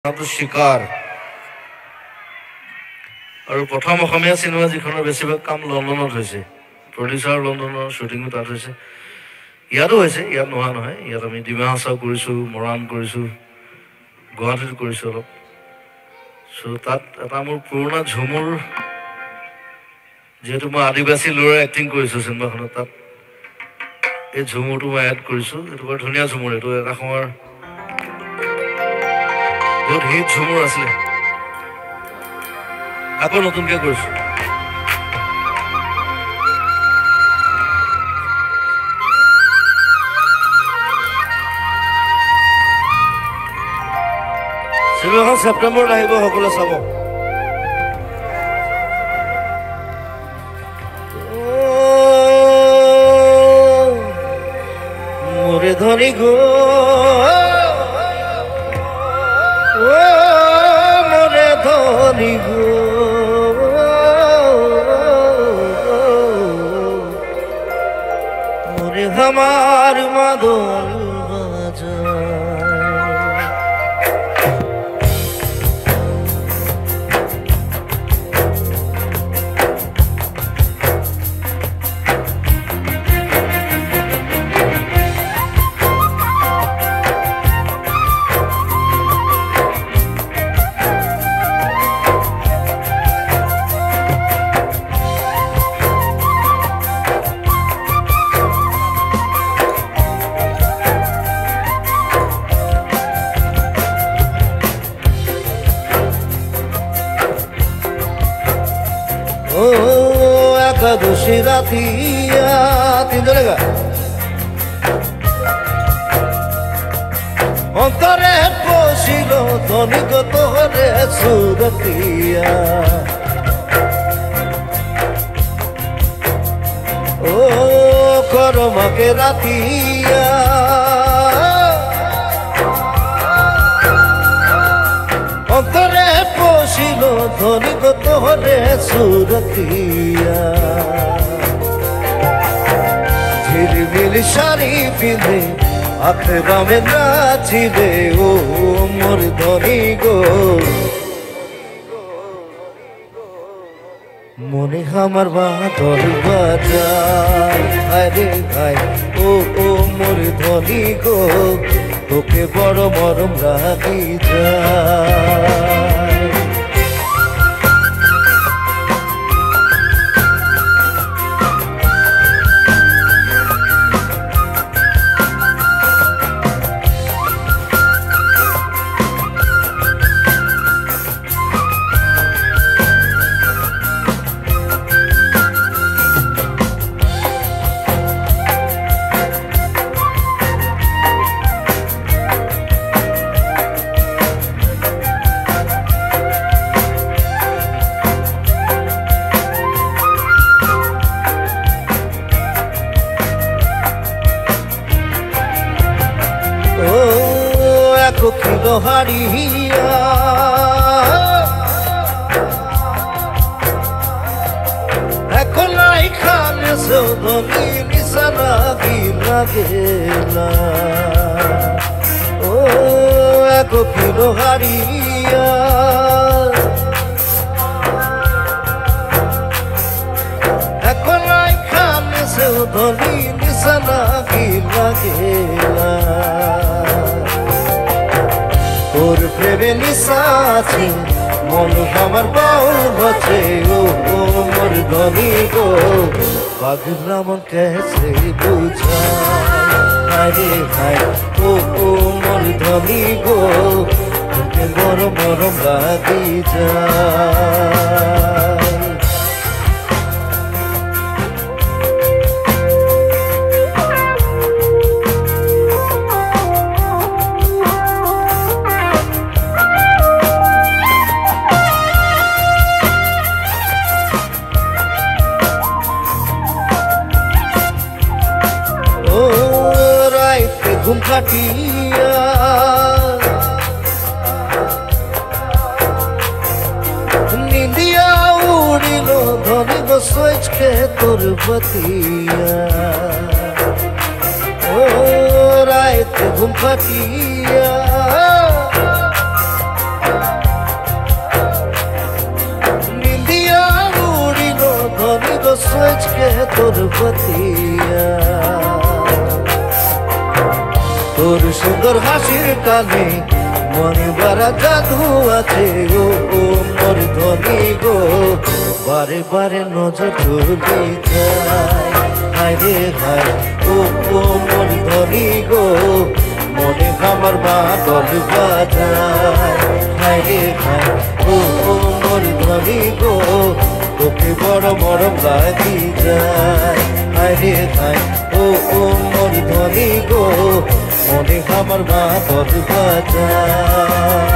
নামটো শিকাৰ আৰু প্ৰথম অসমীয়া চিনেমা যিখনৰ বেছিভাগ কাম লণ্ডনত হৈছে প্ৰডিউচাৰ লণ্ডনৰ শ্বুটিঙো তাত হৈছে ইয়াতো হৈছে ইয়াত নোহোৱা নহয় ইয়াত আমি ডিমা হাছাও কৰিছোঁ মৰাণ কৰিছোঁ গুৱাহাটীত কৰিছোঁ অলপ চ' তাত এটা মোৰ পুৰণা ঝুমুৰ যিহেতু মই আদিবাসী ল'ৰা এক্টিং কৰিছোঁ চিনেমাখনত তাত এই ঝুমুৰটো মই এড কৰিছোঁ এইটো বৰ ধুনীয়া ঝুমুৰ এইটো এটা সময়ৰ বহুত হিট ঝুমুৰ আছিলে আকৌ নতুনকৈ কৰিছোঁ চিনেমাখন ছেপ্টেম্বৰত আহিব সকলোৱে চাব মোৰে ধৰি গো মোৰে ধৰি গো মোৰে আমার মাদল বাজা একাদশী রাতিয়া তিনজনে গা অন্তরে পশিল ধনিগত হরে সুরতিয়া ও করমাকে রাতিয়া অন্তরে পশিল ধনিগত হরে সুরতিয়া ঝিলমিল শাড়ি পিঁধে আখে বামে নাচিলে ও মোর ধনি গো মনে আমার বাদল বাজায় আরে ভাই ও মোর ধনি গো তোকে বড় মরম রাখি যায় কোকিল হারিয়া এখন এখানে সৌধনি নিশানা গিলা গেলা ও কোকিল হারিয়া এখন এখানে সৌধনি নিশানা গিলা গেলা তোর প্রেমে নিশাছে মন আমার বাউল হচ্ছে ও মোর ধনি গো পাগলা মন কেসে বুঝায় আরে ভাই ও মোর ধনি গো তোকে বড় মরম লাগি যায় ঘুম কাটিয়া নিন্দিয়া উড়িল ধনি বসকে তোর বতিয়া ও রাইতে ঘুম কাটিয়া সচকে তোর পাতিয়া তোর সুন্দর হাসির কানে মনে বারা জাদু আছে ও মোর ধনী গো বারে বারে নজর চলে যায় হায় রে হায় ও মোর ধনী গো মনে আমার বাদল বাজায় হায় রে হায় ও মোর ধনী গো তোকে বড় বড় লাগি যায় হায় রে হায় ও মোর ধনী গো মনে আমার বাদল বাজায়